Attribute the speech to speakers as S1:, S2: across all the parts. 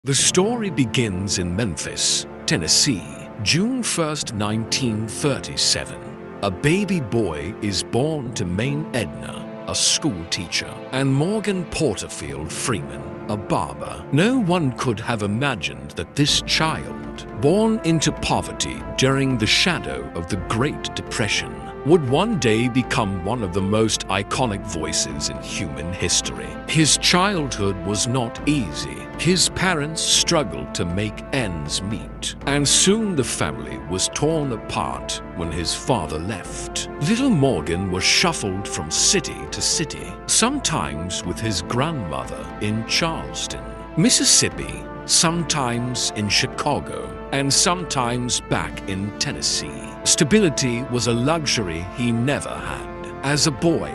S1: The story begins in Memphis, Tennessee, June 1st, 1937. A baby boy is born to Maine Edna, a school teacher, and Morgan Freeman, a barber. No one could have imagined that this child, born into poverty during the shadow of the Great Depression, would one day become one of the most iconic voices in human history. His childhood was not easy. His parents struggled to make ends meet, and soon the family was torn apart when his father left. Little Morgan was shuffled from city to city, sometimes with his grandmother in Charleston, Mississippi, sometimes in Chicago, and sometimes back in Tennessee. Stability was a luxury he never had. As a boy,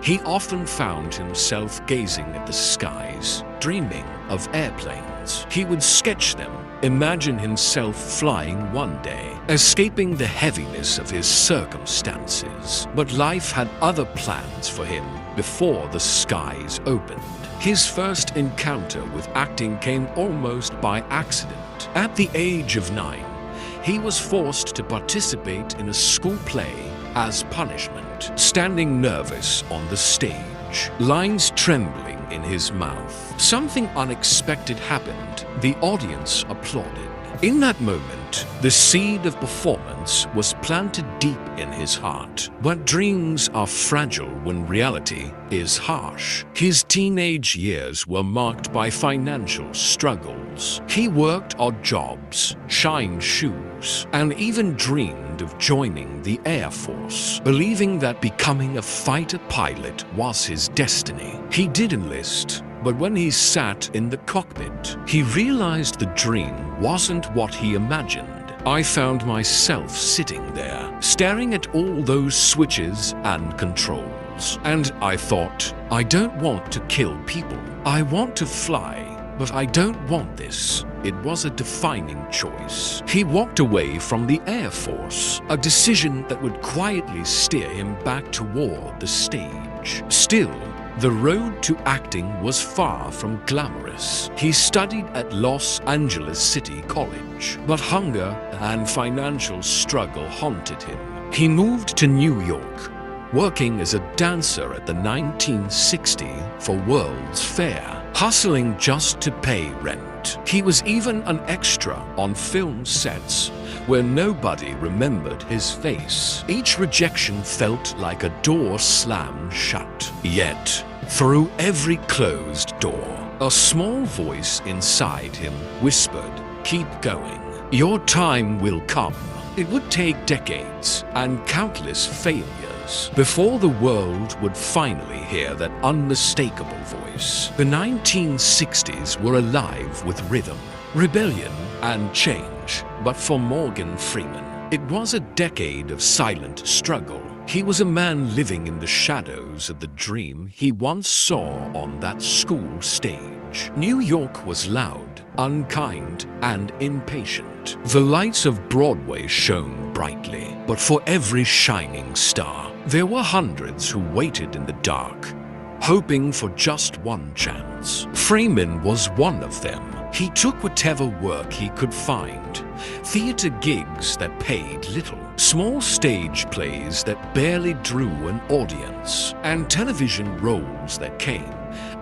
S1: he often found himself gazing at the skies, dreaming of airplanes. He would sketch them, imagine himself flying one day, escaping the heaviness of his circumstances. But life had other plans for him before the skies opened. His first encounter with acting came almost by accident. At the age of 9, he was forced to participate in a school play as punishment, standing nervous on the stage, lines trembling in his mouth. Something unexpected happened. The audience applauded. In that moment, the seed of performance was planted deep in his heart. But dreams are fragile when reality is harsh. His teenage years were marked by financial struggles. He worked odd jobs, shined shoes, and even dreamed of joining the Air Force, believing that becoming a fighter pilot was his destiny. He did enlist, but when he sat in the cockpit, he realized the dream wasn't what he imagined. I found myself sitting there, staring at all those switches and controls. And I thought, I don't want to kill people. I want to fly, but I don't want this. It was a defining choice. He walked away from the Air Force, a decision that would quietly steer him back toward the stage. Still, the road to acting was far from glamorous. He studied at Los Angeles City College, but hunger and financial struggle haunted him. He moved to New York, working as a dancer at the 1960 for World's Fair, hustling just to pay rent. He was even an extra on film sets where nobody remembered his face. Each rejection felt like a door slammed shut. Yet, through every closed door, a small voice inside him whispered, "Keep going. Your time will come." It would take decades and countless failures before the world would finally hear that unmistakable voice. The 1960s were alive with rhythm, rebellion, and change. But for Morgan Freeman, it was a decade of silent struggle. He was a man living in the shadows of the dream he once saw on that school stage. New York was loud, unkind, and impatient. The lights of Broadway shone brightly, but for every shining star, there were hundreds who waited in the dark, hoping for just one chance. Freeman was one of them. He took whatever work he could find. Theater gigs that paid little, small stage plays that barely drew an audience, and television roles that came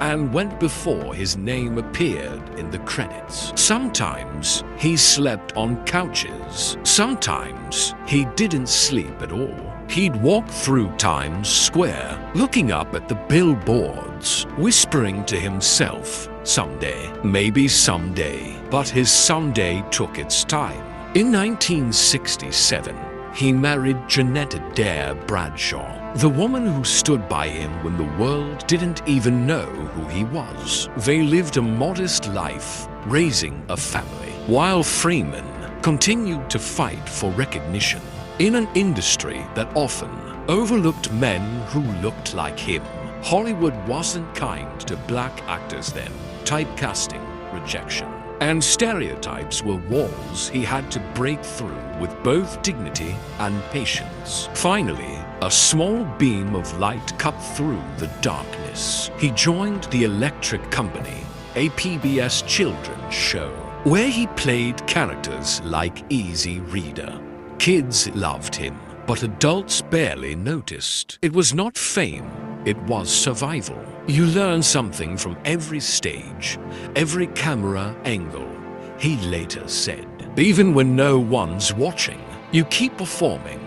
S1: and went before his name appeared in the credits. Sometimes he slept on couches. Sometimes he didn't sleep at all. He'd walk through Times Square, looking up at the billboards, whispering to himself, someday, maybe someday. But his someday took its time. In 1967, he married Jeanette Adair Bradshaw, the woman who stood by him when the world didn't even know who he was. They lived a modest life, raising a family, while Freeman continued to fight for recognition in an industry that often overlooked men who looked like him. Hollywood wasn't kind to black actors then. Typecasting, rejection, and stereotypes were walls he had to break through with both dignity and patience. Finally, a small beam of light cut through the darkness. He joined the electric company a PBS children's show, where he played characters like Easy Reader. Kids loved him, but adults barely noticed. It was not fame, it was survival. You learn something from every stage, every camera angle, he later said. Even when no one's watching, you keep performing,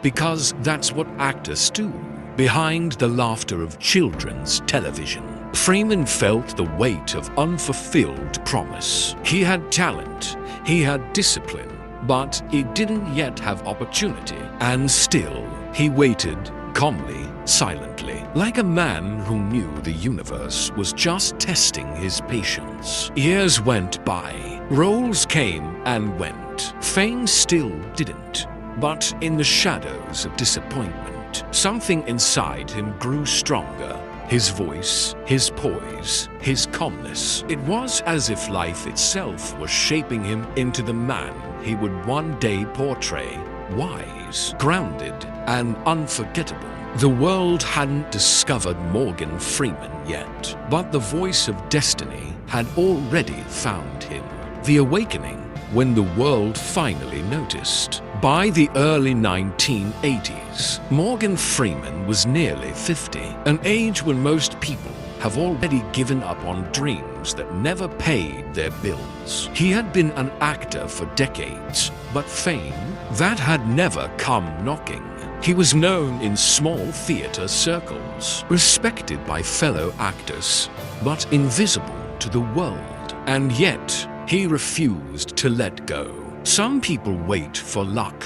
S1: because that's what actors do. Behind the laughter of children's television, Freeman felt the weight of unfulfilled promise. He had talent, he had discipline, but he didn't yet have opportunity. And still, he waited calmly, silently, like a man who knew the universe was just testing his patience. Years went by, roles came and went. Fame still didn't. But in the shadows of disappointment, something inside him grew stronger. His voice, his poise, his calmness. It was as if life itself was shaping him into the man he would one day portray, wise, grounded, and unforgettable. The world hadn't discovered Morgan Freeman yet, but the voice of destiny had already found him. The awakening, when the world finally noticed. By the early 1980s, Morgan Freeman was nearly 50, an age when most people have already given up on dreams that never paid their bills. He had been an actor for decades, but fame, that had never come knocking. He was known in small theater circles, respected by fellow actors, but invisible to the world. And yet, he refused to let go. Some people wait for luck.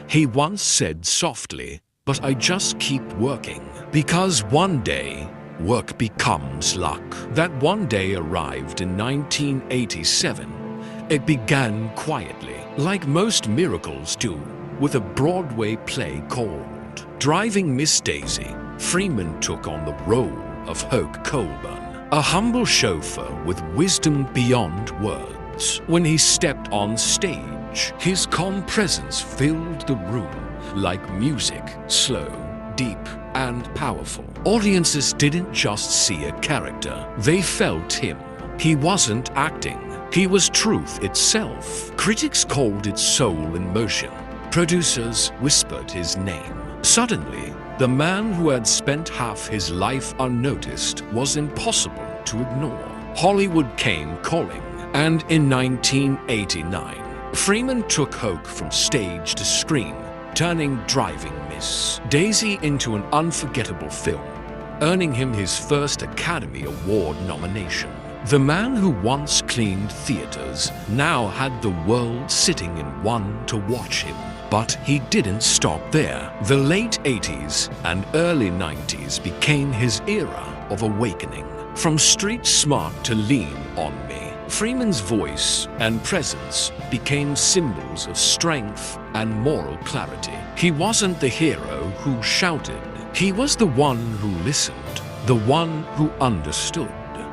S1: He once said softly, but I just keep working. Because one day, work becomes luck. That one day arrived in 1987. It began quietly, like most miracles do, with a Broadway play called Driving Miss Daisy. Freeman took on the role of Hoke Colburn, a humble chauffeur with wisdom beyond words. When he stepped on stage, his calm presence filled the room like music, slow, deep, and powerful. Audiences didn't just see a character, they felt him. He wasn't acting, he was truth itself. Critics called it soul in motion. Producers whispered his name. Suddenly, the man who had spent half his life unnoticed was impossible to ignore. Hollywood came calling, and in 1989, Freeman took Hoke from stage to screen, turning Driving Miss Daisy into an unforgettable film, earning him his first Academy Award nomination. The man who once cleaned theaters now had the world sitting in one to watch him. But he didn't stop there. The late 80s and early 90s became his era of awakening. From Street Smart to Lean on Me, Freeman's voice and presence became symbols of strength and moral clarity. He wasn't the hero who shouted. He was the one who listened, the one who understood.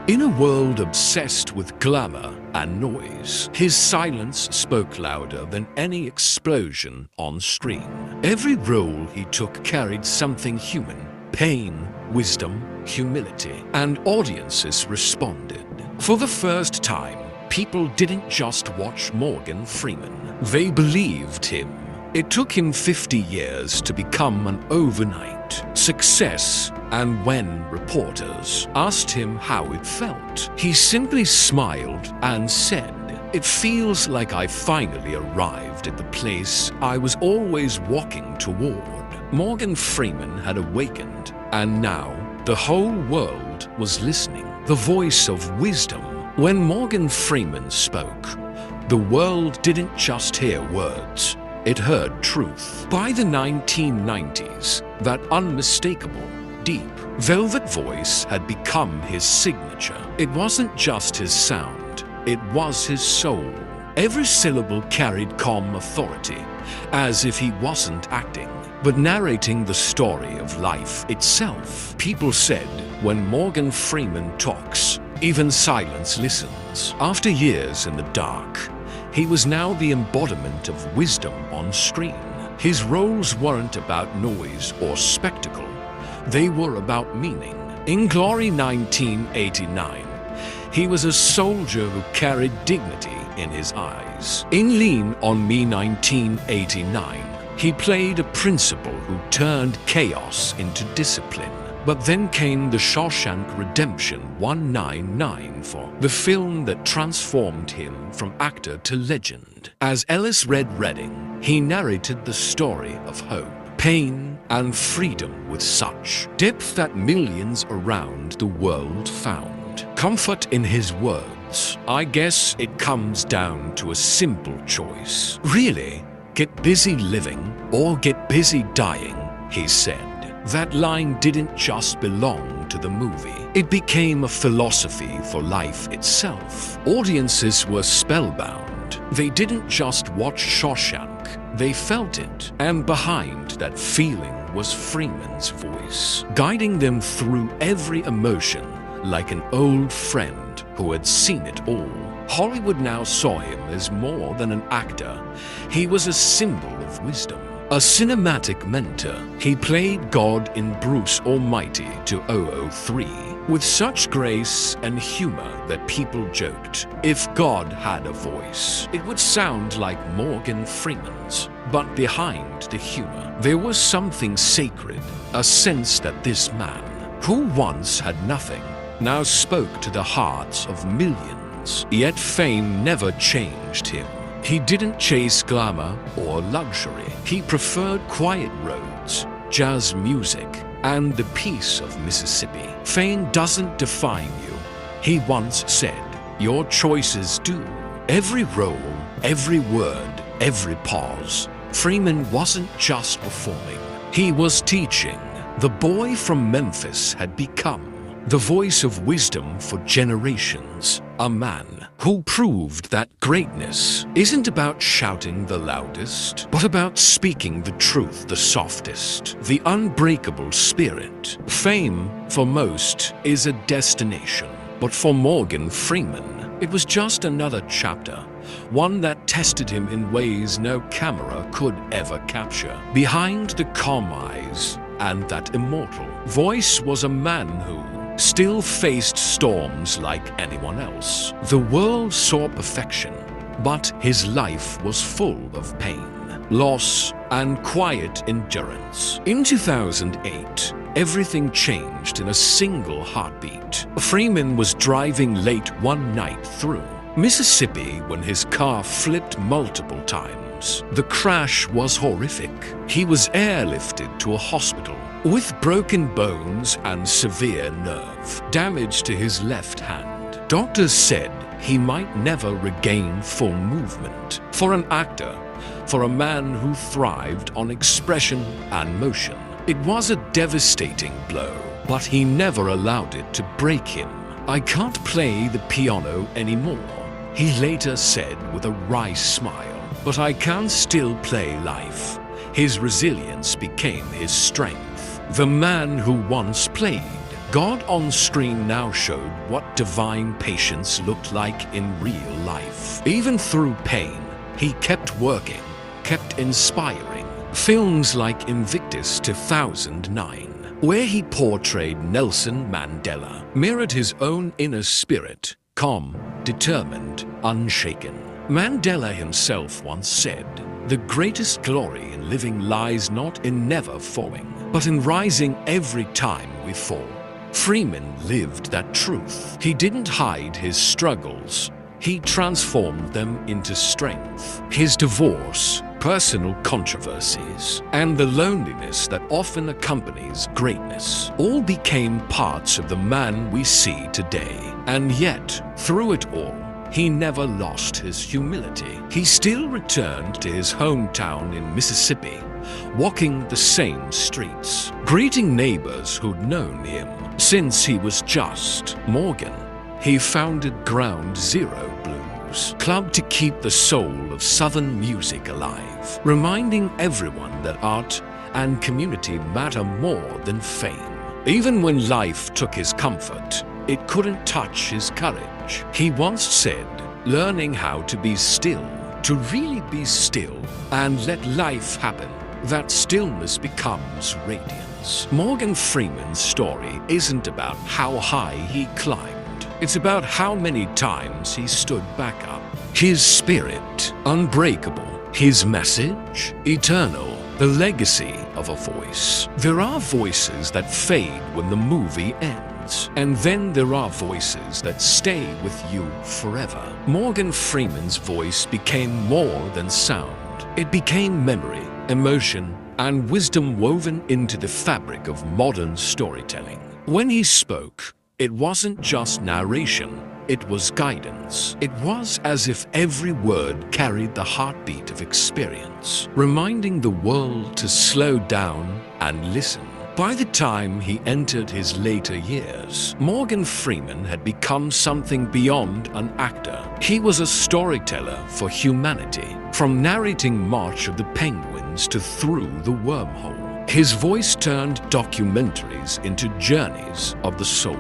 S1: In a world obsessed with glamour and noise, his silence spoke louder than any explosion on screen. Every role he took carried something human: pain, wisdom, humility, and audiences responded. For the first time, people didn't just watch Morgan Freeman, they believed him. It took him 50 years to become an overnight success, and when reporters asked him how it felt, he simply smiled and said, "It feels like I finally arrived at the place I was always walking toward." Morgan Freeman had awakened, and now the whole world was listening. The voice of wisdom. When Morgan Freeman spoke, the world didn't just hear words, it heard truth. By the 1990s, that unmistakable, deep, velvet voice had become his signature. It wasn't just his sound, it was his soul. Every syllable carried calm authority, as if he wasn't acting, but narrating the story of life itself. People said, when Morgan Freeman talks, even silence listens. After years in the dark, he was now the embodiment of wisdom on screen. His roles weren't about noise or spectacle, they were about meaning. In Glory 1989, He was a soldier who carried dignity in his eyes. In Lean on Me 1989, he played a principal who turned chaos into discipline. But then came The Shawshank Redemption 1994, the film that transformed him from actor to legend. As Ellis Red Redding, he narrated the story of hope, pain, and freedom with such depth that millions around the world found comfort in his words. I guess it comes down to a simple choice. Really, get busy living or get busy dying, he said. That line didn't just belong to the movie. It became a philosophy for life itself. Audiences were spellbound. They didn't just watch Shawshank, they felt it. And behind that feeling was Freeman's voice, guiding them through every emotion like an old friend who had seen it all. Hollywood now saw him as more than an actor. He was a symbol of wisdom, a cinematic mentor. He played God in Bruce Almighty 2003 with such grace and humor that people joked, if God had a voice, it would sound like Morgan Freeman's. But behind the humor, there was something sacred, a sense that this man, who once had nothing, now spoke to the hearts of millions. Yet fame never changed him. He didn't chase glamour or luxury. He preferred quiet roads, jazz music, and the peace of Mississippi. Fame doesn't define you, he once said. Your choices do. Every role, every word, every pause. Freeman wasn't just performing, he was teaching. The boy from Memphis had become the voice of wisdom for generations, a man who proved that greatness isn't about shouting the loudest, but about speaking the truth the softest, the unbreakable spirit. Fame, for most, is a destination, but for Morgan Freeman, it was just another chapter, one that tested him in ways no camera could ever capture. Behind the calm eyes and that immortal voice was a man who still faced storms like anyone else. The world saw perfection, but his life was full of pain, loss, and quiet endurance. In 2008, everything changed in a single heartbeat. Freeman was driving late one night through Mississippi when his car flipped multiple times. The crash was horrific. He was airlifted to a hospital with broken bones and severe nerve damage to his left hand. Doctors said he might never regain full movement. For an actor, for a man who thrived on expression and motion, it was a devastating blow, but he never allowed it to break him. I can't play the piano anymore, he later said with a wry smile, but I can still play life. His resilience became his strength. The man who once played God on screen now showed what divine patience looked like in real life. Even through pain, he kept working, kept inspiring. Films like Invictus 2009, where he portrayed Nelson Mandela, mirrored his own inner spirit, calm, determined, unshaken. Mandela himself once said, "The greatest glory in living lies not in never falling, but in rising every time we fall." Freeman lived that truth. He didn't hide his struggles. He transformed them into strength. His divorce, personal controversies, and the loneliness that often accompanies greatness all became parts of the man we see today. And yet, through it all, he never lost his humility. He still returned to his hometown in Mississippi, walking the same streets, greeting neighbors who'd known him since he was just Morgan. He founded Ground Zero Blues, club to keep the soul of Southern music alive, reminding everyone that art and community matter more than fame. Even when life took his comfort, it couldn't touch his courage. He once said, "Learning how to be still, to really be still, and let life happen, that stillness becomes radiance." Morgan Freeman's story isn't about how high he climbed. It's about how many times he stood back up. His spirit, unbreakable. His message, eternal. The legacy of a voice. There are voices that fade when the movie ends, and then there are voices that stay with you forever. Morgan Freeman's voice became more than sound. It became memory, emotion, and wisdom woven into the fabric of modern storytelling. When he spoke, it wasn't just narration. It was guidance. It was as if every word carried the heartbeat of experience, reminding the world to slow down and listen. By the time he entered his later years, Morgan Freeman had become something beyond an actor. He was a storyteller for humanity, from narrating March of the Penguins to Through the Wormhole. His voice turned documentaries into journeys of the soul.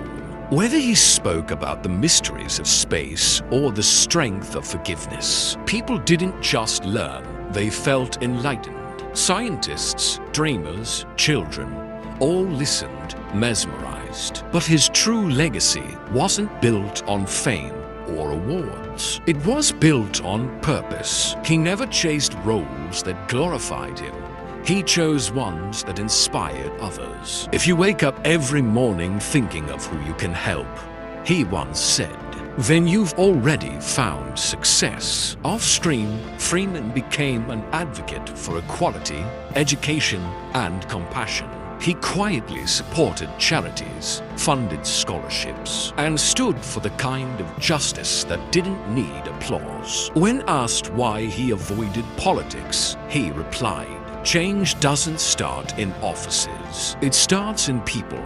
S1: Whether he spoke about the mysteries of space or the strength of forgiveness, people didn't just learn, they felt enlightened. Scientists, dreamers, children, all listened, mesmerized. But his true legacy wasn't built on fame or awards. It was built on purpose. He never chased roles that glorified him. He chose ones that inspired others. If you wake up every morning thinking of who you can help, he once said, then you've already found success. Off-screen, Freeman became an advocate for equality, education, and compassion. He quietly supported charities, funded scholarships, and stood for the kind of justice that didn't need applause. When asked why he avoided politics, he replied, change doesn't start in offices. It starts in people.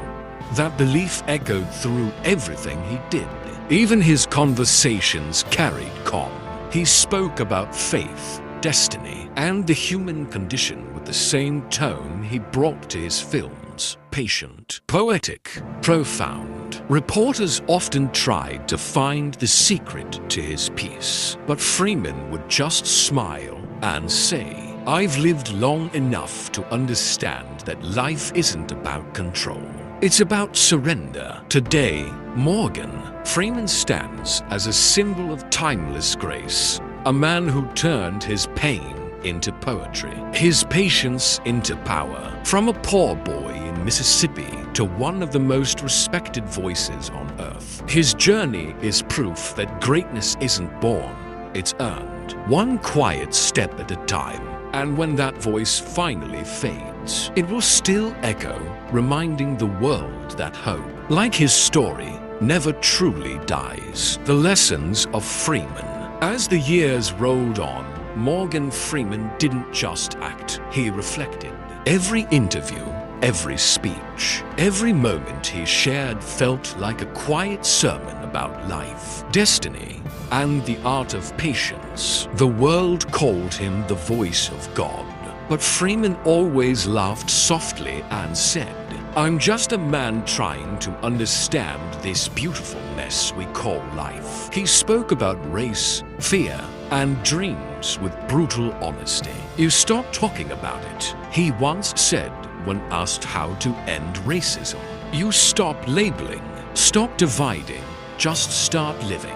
S1: That belief echoed through everything he did. Even his conversations carried calm. He spoke about faith, destiny, and the human condition with the same tone he brought to his films. Patient, poetic, profound. Reporters often tried to find the secret to his peace, but Freeman would just smile and say, I've lived long enough to understand that life isn't about control. It's about surrender. Today, Morgan Freeman stands as a symbol of timeless grace, a man who turned his pain into poetry, his patience into power. From a poor boy in Mississippi to one of the most respected voices on earth, his journey is proof that greatness isn't born, it's earned, one quiet step at a time. And when that voice finally fades, it will still echo, reminding the world that hope, like his story, never truly dies. The lessons of Freeman. As the years rolled on, Morgan Freeman didn't just act, he reflected. Every interview, every speech, every moment he shared felt like a quiet sermon about life, destiny, and the art of patience. The world called him the voice of God. But Freeman always laughed softly and said, I'm just a man trying to understand this beautiful mess we call life. He spoke about race, fear, and dreams with brutal honesty. You stop talking about it, he once said when asked how to end racism. You stop labeling, stop dividing, just start living.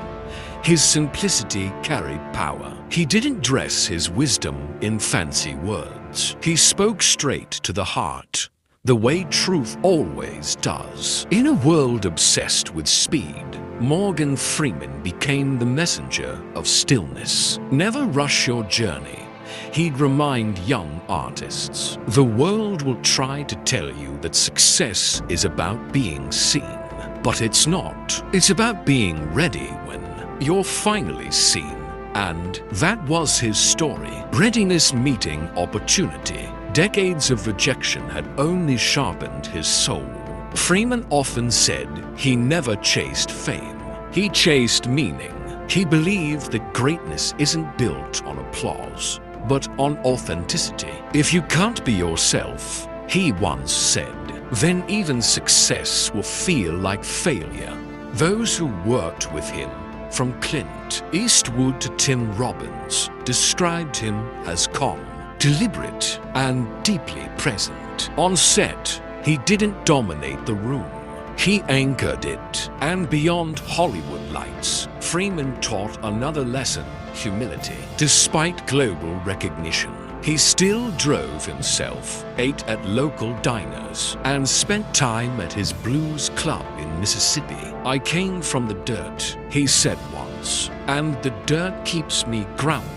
S1: His simplicity carried power. He didn't dress his wisdom in fancy words. He spoke straight to the heart, the way truth always does. In a world obsessed with speed, Morgan Freeman became the messenger of stillness. Never rush your journey. He'd remind young artists, the world will try to tell you that success is about being seen, but it's not. It's about being ready when you're finally seen. And that was his story. Readiness meeting opportunity. Decades of rejection had only sharpened his soul. Freeman often said he never chased fame. He chased meaning. He believed that greatness isn't built on applause, but on authenticity. If you can't be yourself, he once said, then even success will feel like failure. Those who worked with him, from Clint Eastwood to Tim Robbins, described him as calm, deliberate, and deeply present. On set, he didn't dominate the room. He anchored it, and beyond Hollywood lights, Freeman taught another lesson: humility. Despite global recognition, he still drove himself, ate at local diners, and spent time at his blues club in Mississippi. "I came from the dirt," he said once, "and the dirt keeps me grounded."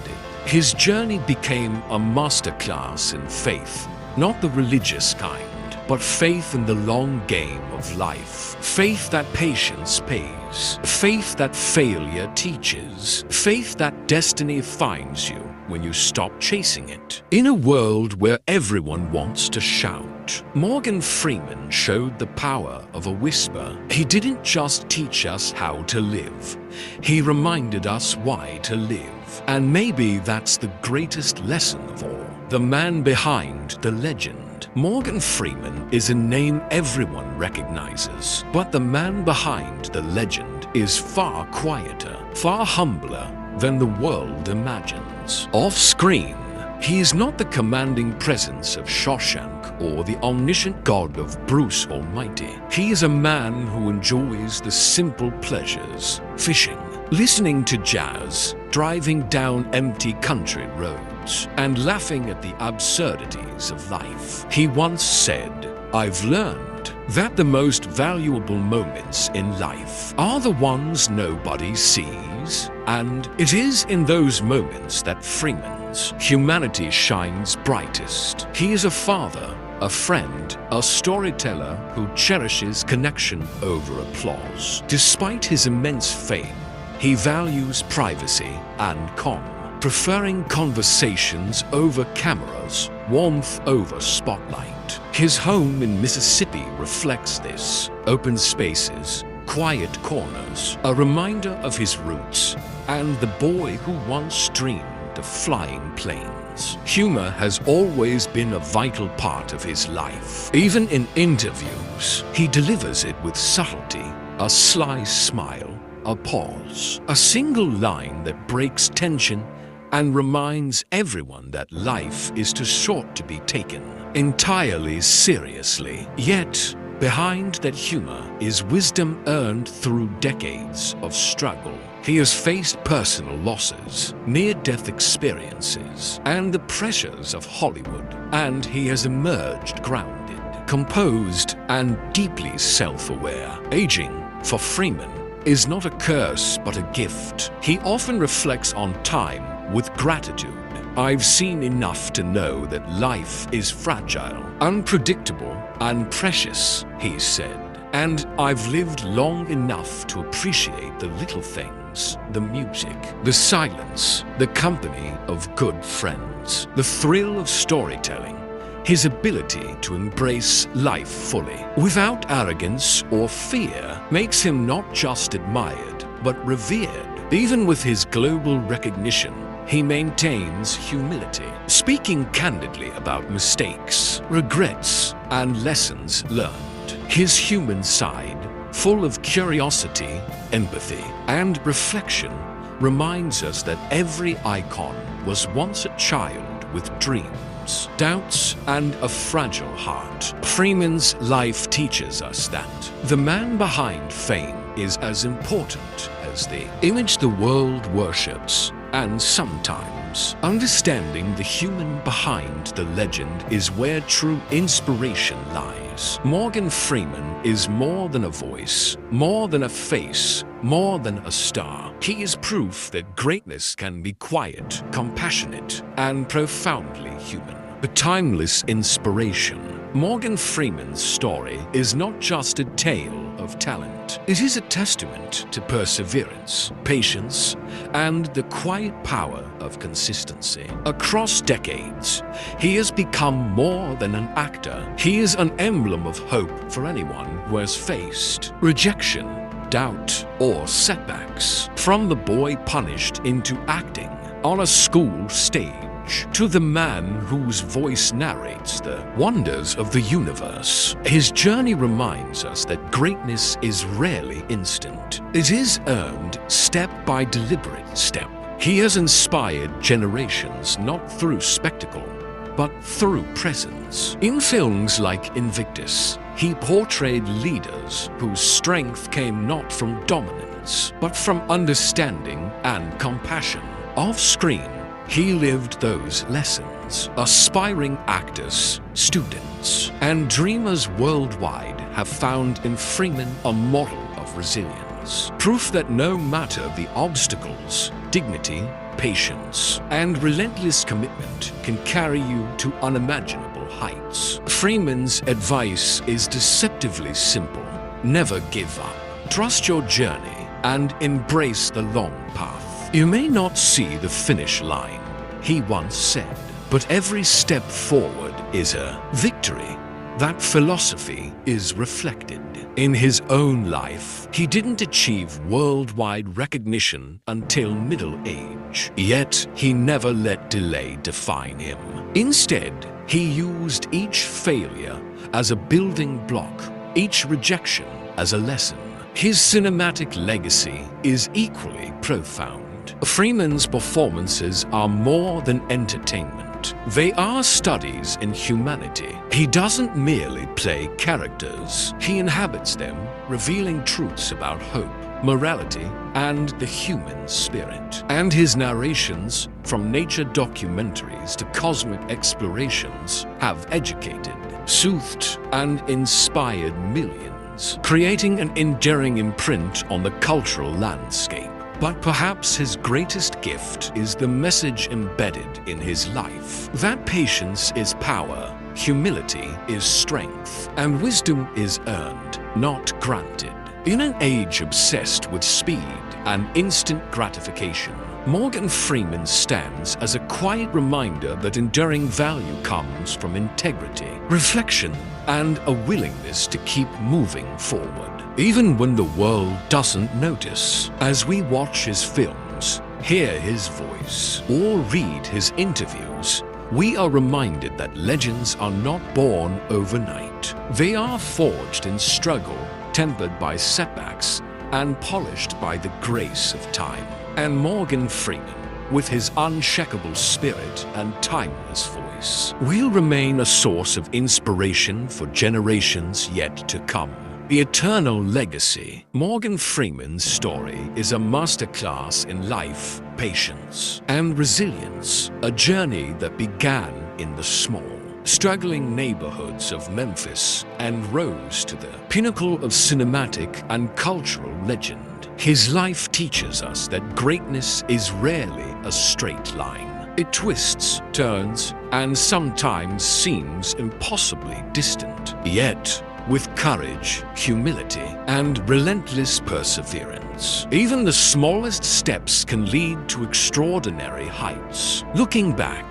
S1: His journey became a masterclass in faith, not the religious kind, but faith in the long game of life. Faith that patience pays. Faith that failure teaches. Faith that destiny finds you when you stop chasing it. In a world where everyone wants to shout, Morgan Freeman showed the power of a whisper. He didn't just teach us how to live. He reminded us why to live. And maybe that's the greatest lesson of all. The man behind the legend. Morgan Freeman is a name everyone recognizes, but the man behind the legend is far quieter, far humbler than the world imagines. Off-screen, he is not the commanding presence of Shawshank or the omniscient god of Bruce Almighty. He is a man who enjoys the simple pleasures: fishing, listening to jazz, driving down empty country roads, and laughing at the absurdities of life. He once said, "I've learned that the most valuable moments in life are the ones nobody sees." And it is in those moments that Freeman's humanity shines brightest. He is a father, a friend, a storyteller who cherishes connection over applause. Despite his immense fame, he values privacy and calm, preferring conversations over cameras, warmth over spotlight. His home in Mississippi reflects this: open spaces, quiet corners, a reminder of his roots and the boy who once dreamed of flying planes. Humor has always been a vital part of his life. Even in interviews, he delivers it with subtlety, a sly smile, a pause, a single line that breaks tension and reminds everyone that life is too short to be taken entirely seriously. Yet, behind that humor is wisdom earned through decades of struggle. He has faced personal losses, near-death experiences, and the pressures of Hollywood, and he has emerged grounded, composed, and deeply self-aware. Aging, for Freeman, is not a curse but a gift. He often reflects on time with gratitude. "I've seen enough to know that life is fragile, unpredictable, and precious," he said. "And I've lived long enough to appreciate the little things, the music, the silence, the company of good friends, the thrill of storytelling, his ability to embrace life fully, without arrogance or fear, makes him not just admired, but revered. Even with his global recognition, he maintains humility, speaking candidly about mistakes, regrets, and lessons learned. His human side, full of curiosity, empathy, and reflection, reminds us that every icon was once a child with dreams, doubts, and a fragile heart. Freeman's life teaches us that the man behind fame is as important as the image the world worships, and sometimes understanding the human behind the legend is where true inspiration lies. Morgan Freeman is more than a voice, more than a face, more than a star. He is proof that greatness can be quiet, compassionate, and profoundly human. A timeless inspiration. Morgan Freeman's story is not just a tale of talent. It is a testament to perseverance, patience, and the quiet power of consistency. Across decades, he has become more than an actor. He is an emblem of hope for anyone who has faced rejection, doubt, or setbacks. From the boy punished into acting on a school stage, to the man whose voice narrates the wonders of the universe. His journey reminds us that greatness is rarely instant. It is earned step by deliberate step. He has inspired generations not through spectacle, but through presence. In films like Invictus, he portrayed leaders whose strength came not from dominance, but from understanding and compassion. Off-screen, he lived those lessons. Aspiring actors, students, and dreamers worldwide have found in Freeman a model of resilience. Proof that no matter the obstacles, dignity, patience, and relentless commitment can carry you to unimaginable heights. Freeman's advice is deceptively simple. Never give up. Trust your journey and embrace the long path. You may not see the finish line, he once said, but every step forward is a victory. That philosophy is reflected in his own life. He didn't achieve worldwide recognition until middle age, yet he never let delay define him. Instead, he used each failure as a building block, each rejection as a lesson. His cinematic legacy is equally profound. Freeman's performances are more than entertainment. They are studies in humanity. He doesn't merely play characters. He inhabits them, revealing truths about hope, morality, and the human spirit. And his narrations, from nature documentaries to cosmic explorations, have educated, soothed, and inspired millions, creating an enduring imprint on the cultural landscape. But perhaps his greatest gift is the message embedded in his life, that patience is power, humility is strength, and wisdom is earned, not granted. In an age obsessed with speed and instant gratification, Morgan Freeman stands as a quiet reminder that enduring value comes from integrity, reflection, and a willingness to keep moving forward, even when the world doesn't notice. As we watch his films, hear his voice, or read his interviews, we are reminded that legends are not born overnight. They are forged in struggle, tempered by setbacks, and polished by the grace of time. And Morgan Freeman, with his unshakable spirit and timeless voice, will remain a source of inspiration for generations yet to come. The eternal legacy. Morgan Freeman's story is a masterclass in life, patience, and resilience, a journey that began in the small, struggling neighborhoods of Memphis and rose to the pinnacle of cinematic and cultural legend. His life teaches us that greatness is rarely a straight line. It twists, turns, and sometimes seems impossibly distant. Yet, with courage, humility, and relentless perseverance, even the smallest steps can lead to extraordinary heights. Looking back,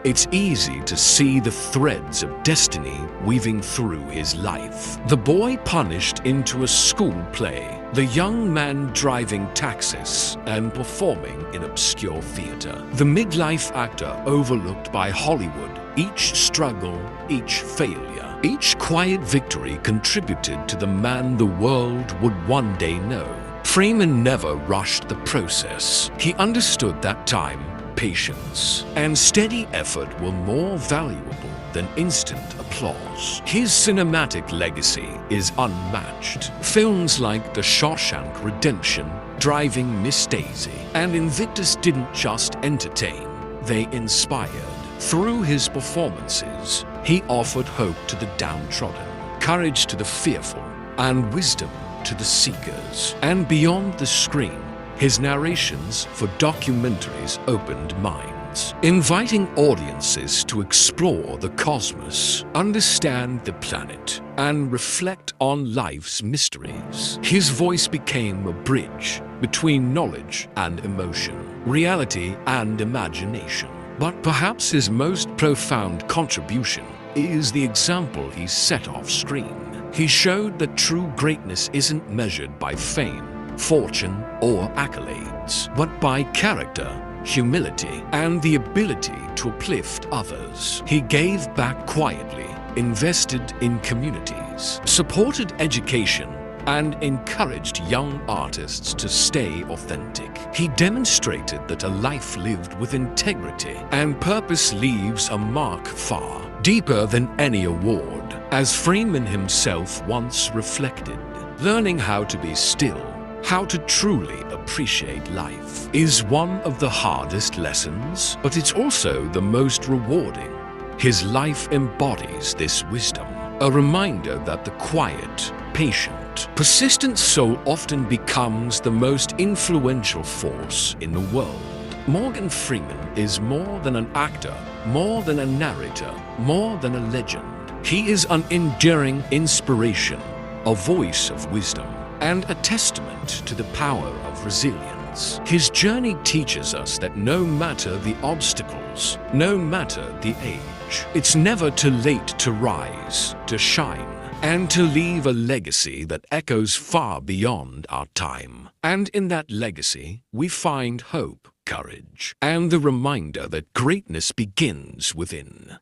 S1: it's easy to see the threads of destiny weaving through his life. The boy punished into a school play, the young man driving taxis and performing in obscure theater, the midlife actor overlooked by Hollywood. Each struggle, each failure, each quiet victory contributed to the man the world would one day know. Freeman never rushed the process. He understood that time, patience, and steady effort were more valuable than instant applause. His cinematic legacy is unmatched. Films like The Shawshank Redemption, Driving Miss Daisy, and Invictus didn't just entertain, they inspired. Through his performances, he offered hope to the downtrodden, courage to the fearful, and wisdom to the seekers. And beyond the screen, his narrations for documentaries opened minds, inviting audiences to explore the cosmos, understand the planet, and reflect on life's mysteries. His voice became a bridge between knowledge and emotion, reality and imagination. But perhaps his most profound contribution is the example he set off screen. He showed that true greatness isn't measured by fame, fortune, or accolades, but by character, humility, and the ability to uplift others. He gave back quietly, invested in communities, supported education, and encouraged young artists to stay authentic. He demonstrated that a life lived with integrity and purpose leaves a mark far deeper than any award. As Freeman himself once reflected, learning how to be still, how to truly appreciate life, is one of the hardest lessons, but it's also the most rewarding. His life embodies this wisdom, a reminder that the quiet, patient, persistent soul often becomes the most influential force in the world. Morgan Freeman is more than an actor, more than a narrator, more than a legend. He is an enduring inspiration, a voice of wisdom, and a testament to the power of resilience. His journey teaches us that no matter the obstacles, no matter the age, it's never too late to rise, to shine, and to leave a legacy that echoes far beyond our time. And in that legacy, we find hope, courage, and the reminder that greatness begins within.